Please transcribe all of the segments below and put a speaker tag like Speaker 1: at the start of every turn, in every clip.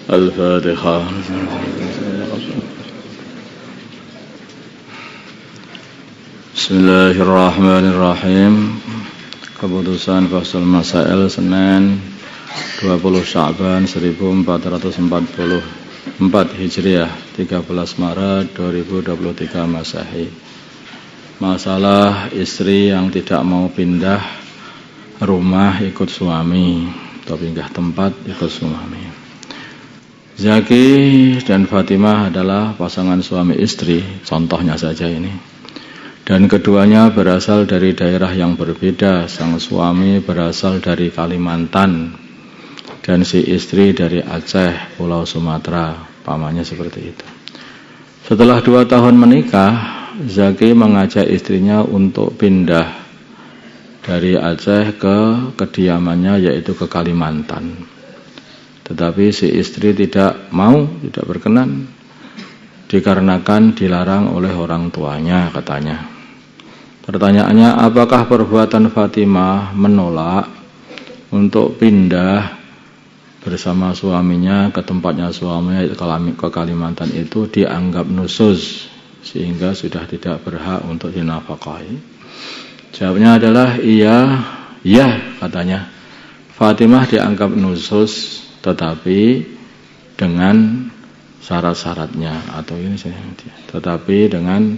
Speaker 1: Al-Fatihah. Bismillahirrahmanirrahim. Keputusan Fasal Masail Senin 20 Sya'ban 1444 Hijriah 13 Maret 2023 Masehi. Masalah istri yang tidak mau pindah rumah ikut suami atau pindah tempat ikut suami. Zaki dan Fatimah adalah pasangan suami istri, contohnya saja ini. Dan keduanya berasal dari daerah yang berbeda. Sang suami berasal dari Kalimantan dan si istri dari Aceh, Pulau Sumatera, pamannya seperti itu. Setelah 2 tahun menikah, Zaki mengajak istrinya untuk pindah dari Aceh ke kediamannya, yaitu ke Kalimantan. Tetapi si istri tidak mau, tidak berkenan, dikarenakan dilarang oleh orang tuanya, katanya. Pertanyaannya, apakah perbuatan Fatimah menolak untuk pindah bersama suaminya ke tempatnya suaminya ke Kalimantan itu dianggap nusyuz sehingga sudah tidak berhak untuk dinafkahi? Jawabnya adalah iya, katanya. Fatimah dianggap nusyuz tetapi dengan syarat-syaratnya, atau ini tetapi dengan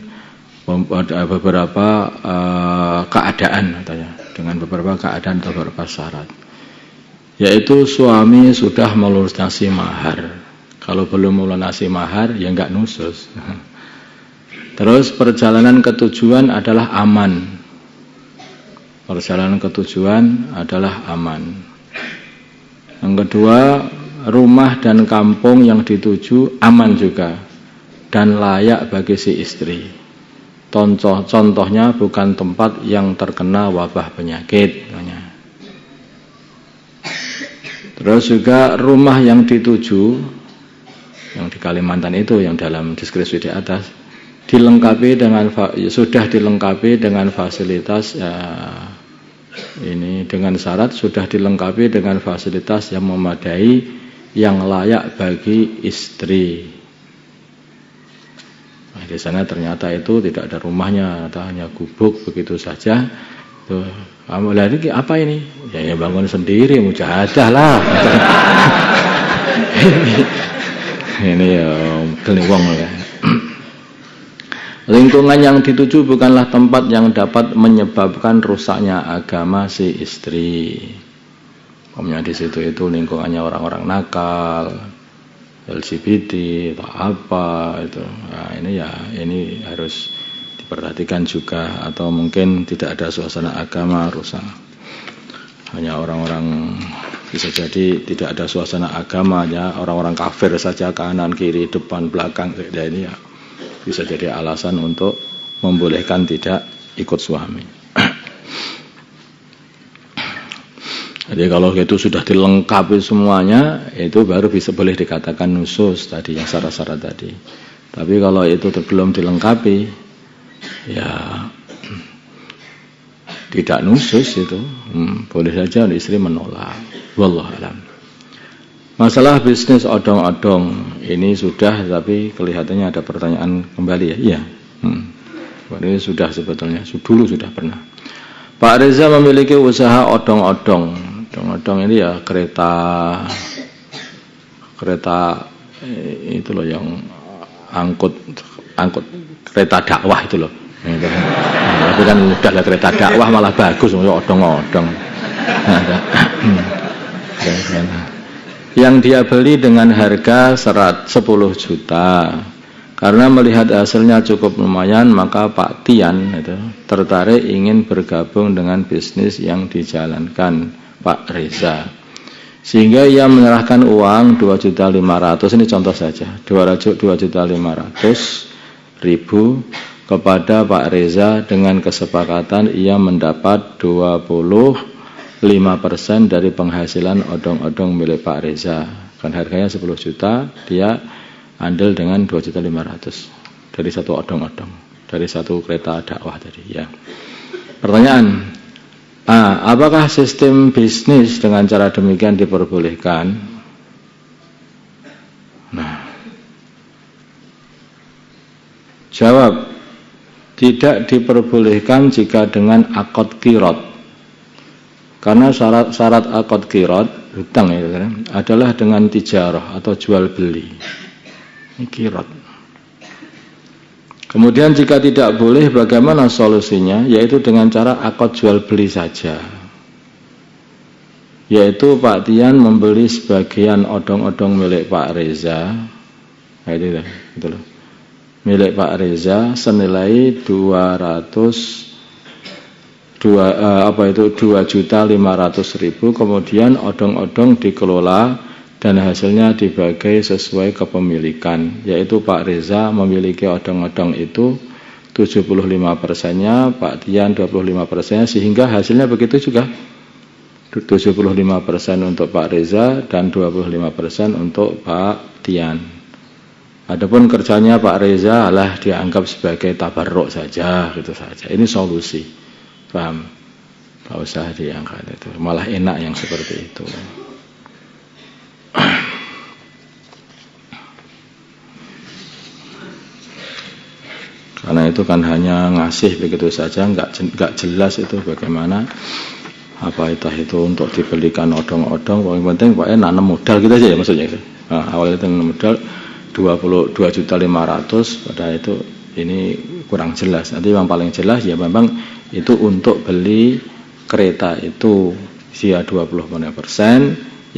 Speaker 1: beberapa keadaan, katanya, dengan beberapa keadaan atau beberapa syarat, yaitu suami sudah melunasi mahar. Kalau belum melunasi mahar ya enggak nusyuz. Terus perjalanan ke tujuan adalah aman. Perjalanan ke tujuan adalah aman. Yang kedua, rumah dan kampung yang dituju aman juga dan layak bagi si istri. Contohnya bukan tempat yang terkena wabah penyakit. Terus juga rumah yang dituju, yang di Kalimantan itu, yang dalam deskripsi di atas, sudah dilengkapi dengan fasilitas ini, dengan syarat sudah dilengkapi dengan fasilitas yang memadai, yang layak bagi istri. Nah, di sana ternyata itu tidak ada rumahnya, hanya gubuk begitu saja. Tuh, kamu lihat ini apa ini? Ya bangun sendiri, mujahadah lah. ini ya keliwang ya. Lingkungan yang dituju bukanlah tempat yang dapat menyebabkan rusaknya agama si istri. Omnya di situ itu lingkungannya orang-orang nakal, LGBT atau apa itu. Nah, ini harus diperhatikan juga, atau mungkin tidak ada suasana agama rusak. Hanya orang-orang, bisa jadi tidak ada suasana agamanya, orang-orang kafir saja, kanan kiri depan belakang, ya ini ya bisa jadi alasan untuk membolehkan tidak ikut suami. Jadi kalau itu sudah dilengkapi semuanya, itu baru bisa boleh dikatakan nusyuz tadi, yang syarat-syarat tadi. Tapi kalau itu belum dilengkapi, ya tidak nusyuz itu, boleh saja istri menolak. Wallahu a'lam. Masalah bisnis odong-odong ini sudah, tapi kelihatannya ada pertanyaan kembali ya. Iya. Ini sudah sebetulnya, dulu sudah pernah. Pak Reza memiliki usaha odong-odong. Odong-odong ini ya kereta itu loh, yang angkut kereta dakwah itu loh. Itu kan udah lah, kereta dakwah malah bagus, odong-odong. Yang dia beli dengan harga 10 juta. Karena melihat hasilnya cukup lumayan, maka Pak Tian itu tertarik ingin bergabung dengan bisnis yang dijalankan Pak Reza. Sehingga ia menyerahkan uang 2.500.000, ini contoh saja, 2.500.000 kepada Pak Reza dengan kesepakatan ia mendapat 25% dari penghasilan odong-odong milik Pak Reza. Kan harganya 10 juta, dia andil dengan 2.500.000 dari satu odong-odong, dari satu kereta dakwah tadi ya. Pertanyaan, Apakah sistem bisnis dengan cara demikian diperbolehkan? Nah, jawab, tidak diperbolehkan jika dengan akad qirad. Karena syarat akad qirad, hutang ya, adalah dengan tijarah atau jual beli. Ini qirad. Kemudian jika tidak boleh, bagaimana solusinya? Yaitu dengan cara akad jual beli saja. Yaitu Pak Tian membeli sebagian odong-odong milik Pak Reza. Nah, itu loh. Milik Pak Reza senilai 2.500.000. Kemudian odong-odong dikelola dan hasilnya dibagi sesuai kepemilikan, yaitu Pak Reza memiliki odong-odong itu 75%-nya, Pak Tian 25%-nya, sehingga hasilnya begitu juga 75% untuk Pak Reza dan 25% untuk Pak Tian. Adapun kerjanya Pak Reza adalah dianggap sebagai tabarruk saja, gitu saja. Ini solusi, paham? Tidak usah diangkat itu, malah enak yang seperti itu. Karena itu kan hanya ngasih begitu saja, nggak jelas itu bagaimana itu untuk dibelikan odong-odong. Yang penting pokoknya nanam modal gitu aja ya maksudnya itu. Awalnya itu nanam modal 22.500.000, padahal itu ini kurang jelas. Nanti yang paling jelas ya memang itu untuk beli kereta itu usia 20%,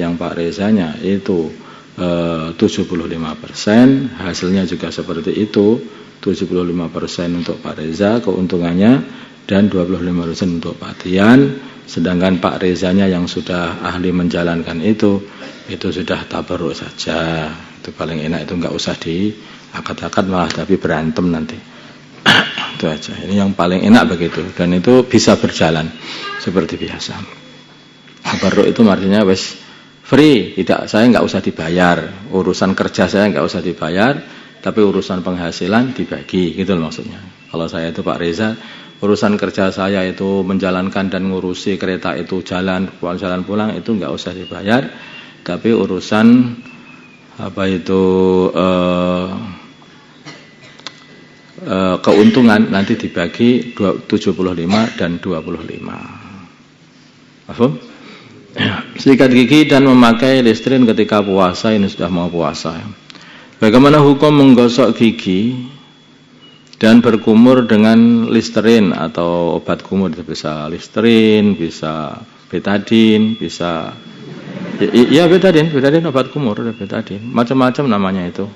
Speaker 1: yang Pak Rezanya itu 75%, hasilnya juga seperti itu, 75% untuk Pak Reza keuntungannya dan 25% untuk Pak Tian. Sedangkan Pak Rezanya yang sudah ahli menjalankan itu sudah tabarruk saja. Itu paling enak, itu nggak usah diakad-akad malah tapi berantem nanti. Itu aja. Ini yang paling enak begitu, dan itu bisa berjalan seperti biasa. Tabarruk itu artinya wes free, saya nggak usah dibayar, urusan kerja saya nggak usah dibayar, tapi urusan penghasilan dibagi, gitu loh maksudnya. Kalau saya itu Pak Reza, urusan kerja saya itu menjalankan dan ngurusi kereta itu jalan pulang itu nggak usah dibayar, tapi urusan keuntungan nanti dibagi 75 dan 25. Paham? Sikat gigi dan memakai Listerine ketika puasa, ini sudah mau puasa. Bagaimana hukum menggosok gigi dan berkumur dengan Listerine atau obat kumur? Bisa Listerine, bisa betadine, bisa betadine obat kumur, betadine, macam-macam namanya itu.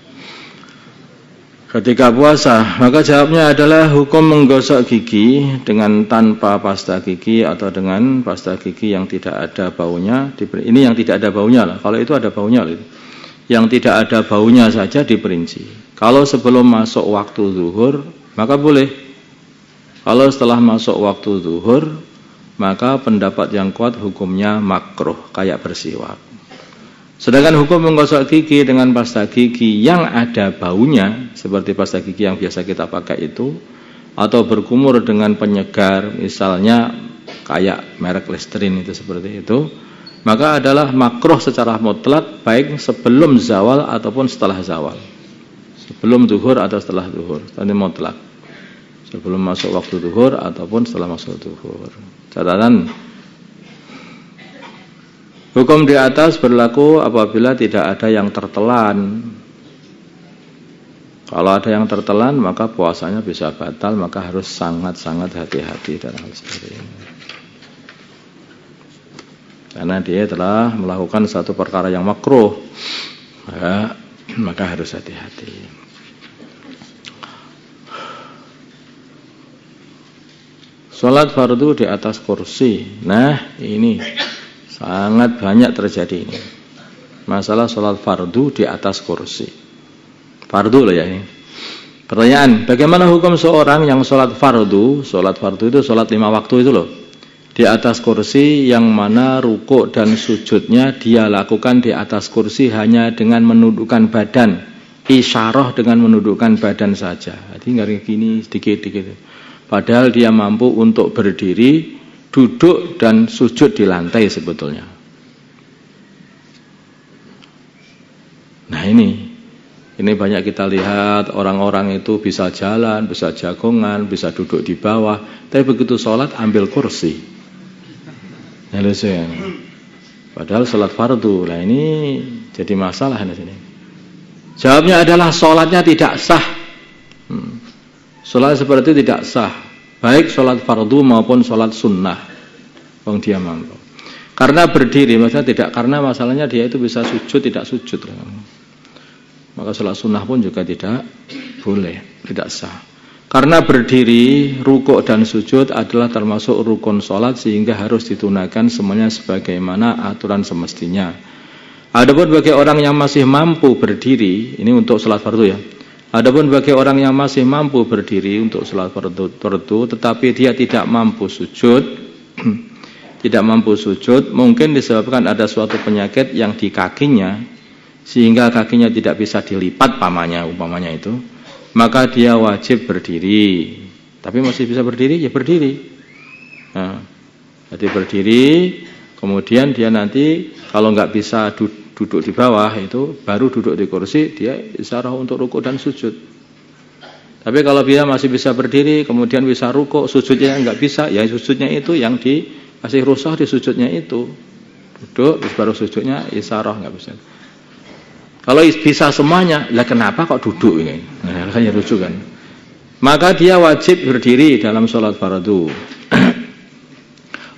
Speaker 1: Ketika puasa, maka jawabnya adalah hukum menggosok gigi dengan tanpa pasta gigi atau dengan pasta gigi yang tidak ada baunya. Ini yang tidak ada baunya lah. Kalau itu ada baunya lah. Yang tidak ada baunya saja diperinci. Kalau sebelum masuk waktu zuhur, maka boleh. Kalau setelah masuk waktu zuhur, maka pendapat yang kuat hukumnya makruh, kayak bersiwak. Sedangkan hukum menggosok gigi dengan pasta gigi yang ada baunya, seperti pasta gigi yang biasa kita pakai itu, atau berkumur dengan penyegar, misalnya kayak merek Listerine itu seperti itu, maka adalah makruh secara mutlak, baik sebelum zawal ataupun setelah zawal, sebelum zuhur atau setelah zuhur, ini mutlak, sebelum masuk waktu zuhur ataupun setelah masuk zuhur. Catatan, hukum di atas berlaku apabila tidak ada yang tertelan. Kalau ada yang tertelan, maka puasanya bisa batal, maka harus sangat-sangat hati-hati dalam hal seperti ini. Karena dia telah melakukan satu perkara yang makruh, maka harus hati-hati. Sholat fardu di atas kursi. Nah, ini sangat banyak terjadi ini. Masalah sholat fardu di atas kursi. Fardu loh ya ini. Pertanyaan, bagaimana hukum seorang yang sholat fardu? Sholat fardu itu sholat 5 waktu itu loh. Di atas kursi yang mana rukuk dan sujudnya dia lakukan di atas kursi hanya dengan menundukkan badan. Isyarah dengan menundukkan badan saja. Jadi nggak gini sedikit-sedikit. Padahal dia mampu untuk berdiri duduk dan sujud di lantai sebetulnya. Nah ini banyak kita lihat orang-orang itu bisa jalan, bisa jagongan, bisa duduk di bawah, tapi begitu sholat ambil kursi. Padahal sholat fardu. Nah ini jadi masalah di sini. Jawabnya adalah sholatnya tidak sah. Sholat seperti itu tidak sah, baik sholat fardu maupun sholat sunnah. Wong dia mampu. Karena berdiri, maksudnya tidak, karena masalahnya dia itu bisa sujud tidak sujud. Maka sholat sunnah pun juga tidak boleh, tidak sah. Karena berdiri, rukuk dan sujud adalah termasuk rukun sholat sehingga harus ditunaikan semuanya sebagaimana aturan semestinya. Adapun bagi orang yang masih mampu berdiri, ini untuk sholat fardu ya. Adapun bagi orang yang masih mampu berdiri untuk sholat fardu, tetapi dia tidak mampu sujud, mungkin disebabkan ada suatu penyakit yang di kakinya, sehingga kakinya tidak bisa dilipat umpamanya itu, maka dia wajib berdiri. Tapi masih bisa berdiri, ya berdiri. Nah, jadi berdiri, kemudian dia nanti kalau nggak bisa duduk di bawah itu, baru duduk di kursi, dia isyarah untuk rukuk dan sujud. Tapi kalau dia masih bisa berdiri, kemudian bisa rukuk, sujudnya nggak bisa, ya sujudnya itu yang dikasih rukhsah di sujudnya itu. Duduk, baru sujudnya isyarah, nggak bisa. Kalau bisa semuanya, lah kenapa kok duduk ini? Nah, kan ya lucu kan. Maka dia wajib berdiri dalam sholat fardu.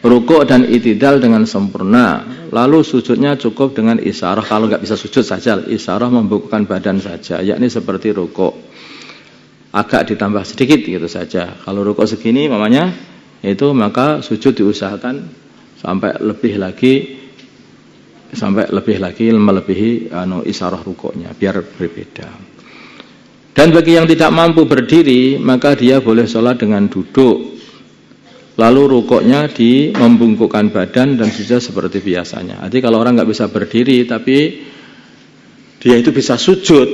Speaker 1: Rukuk dan itidal dengan sempurna. Lalu sujudnya cukup dengan isyarah. Kalau nggak bisa sujud saja, isyarah membungkukkan badan saja. Yakni seperti rukuk, agak ditambah sedikit gitu saja. Kalau rukuk segini, mamanya itu, maka sujud diusahakan sampai lebih lagi melebihi isyarah rukuknya, biar berbeda. Dan bagi yang tidak mampu berdiri, maka dia boleh sholat dengan duduk. Lalu rukuknya membungkukkan badan dan sujud seperti biasanya. Jadi kalau orang nggak bisa berdiri, tapi dia itu bisa sujud,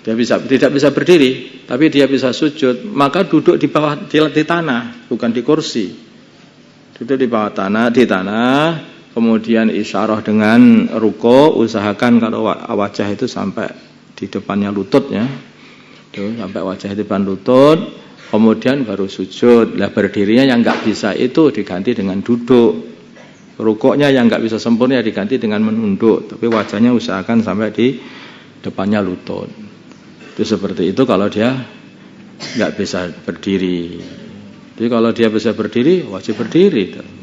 Speaker 1: tidak bisa berdiri, tapi dia bisa sujud, maka duduk di bawah di tanah, bukan di kursi. Duduk di bawah tanah, kemudian isyarah dengan rukuk, usahakan kalau wajah itu sampai di depannya lututnya, sampai wajah di depan lutut, kemudian baru sujud. Lah berdirinya yang nggak bisa itu diganti dengan duduk, rukuknya yang nggak bisa sempurna diganti dengan menunduk, tapi wajahnya usahakan sampai di depannya lutut. Itu seperti itu kalau dia nggak bisa berdiri. Jadi kalau dia bisa berdiri, wajib berdiri.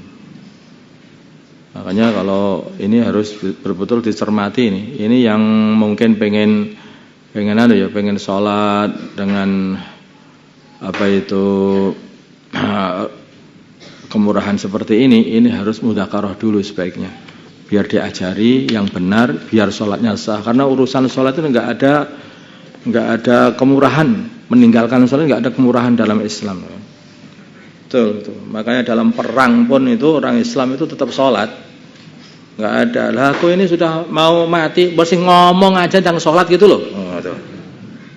Speaker 1: Makanya kalau ini harus betul-betul dicermati ini. Ini yang mungkin pengen sholat dengan kemurahan seperti ini harus mudzakarah dulu sebaiknya. Biar diajari yang benar, biar sholatnya sah. Karena urusan sholat itu nggak ada kemurahan. Meninggalkan sholat nggak ada kemurahan dalam Islam. Betul. Makanya dalam perang pun itu orang Islam itu tetap sholat. Nggak ada. Lah aku ini sudah mau mati, masih ngomong aja tentang sholat gitu loh.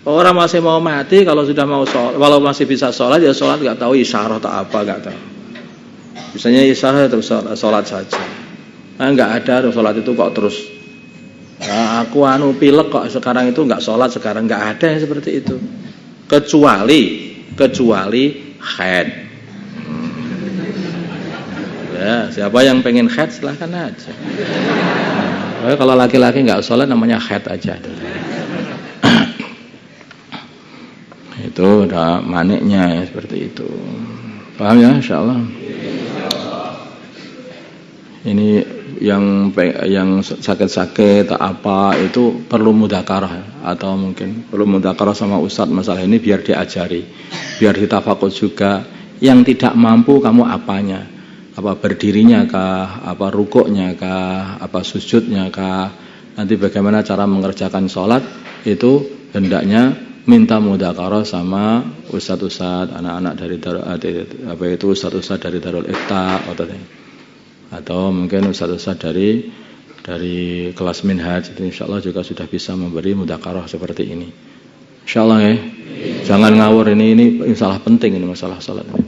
Speaker 1: Orang masih mau mati, kalau sudah mau sholat, walau masih bisa sholat, ya sholat nggak tahu isyarah atau apa, nggak tahu. Misalnya isyarah terus sholat saja. Nah, nggak ada sholat itu kok terus. Nah, aku pilek kok sekarang itu nggak sholat sekarang, nggak ada yang seperti itu. Kecuali haid. Ya, siapa yang pengen haid silahkan aja. Kalau laki-laki nggak sholat namanya haid aja. Itu udah maniknya ya, seperti itu. Paham ya, insyaallah. Ini yang sakit-sakit atau apa itu perlu mudzakarah, atau mungkin perlu mudzakarah sama ustadz masalah ini biar diajari, biar ditafakud juga. Yang tidak mampu kamu apanya? Apa berdirinya kah, apa rukuknya kah, apa sujudnya kah, nanti bagaimana cara mengerjakan sholat itu hendaknya minta mudzakarah sama ustadz-ustadz, anak-anak dari ustadz-ustadz dari Darul Ifta atau mungkin ustadz-ustadz dari kelas Minhaj, itu insyaallah juga sudah bisa memberi mudzakarah seperti ini. Insyaallah ya. Jangan ngawur, ini masalah penting, ini masalah sholat ini.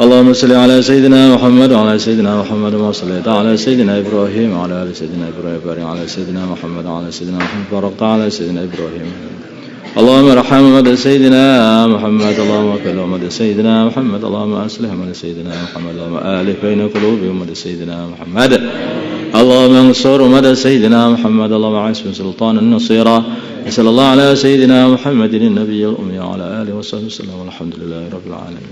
Speaker 1: اللهم صل على سيدنا محمد وعلى سيدنا محمد وصليت على سيدنا إبراهيم وعلى آل سيدنا إبراهيم وبارك على سيدنا محمد وعلى سيدنا محمد وبارك على سيدنا إبراهيم. اللهم ارحم أمة سيدنا محمد، اللهم اغفر أمة سيدنا محمد، اللهم أصلح أمة سيدنا محمد، اللهم آلف بين قلوب أمة سيدنا محمد، اللهم انصر أمة سيدنا محمد، اللهم أعز سلطان النصيرة. صلى الله على سيدنا محمد النبي الأمي وعلى آله وصحبه وسلم والحمد لله رب العالمين.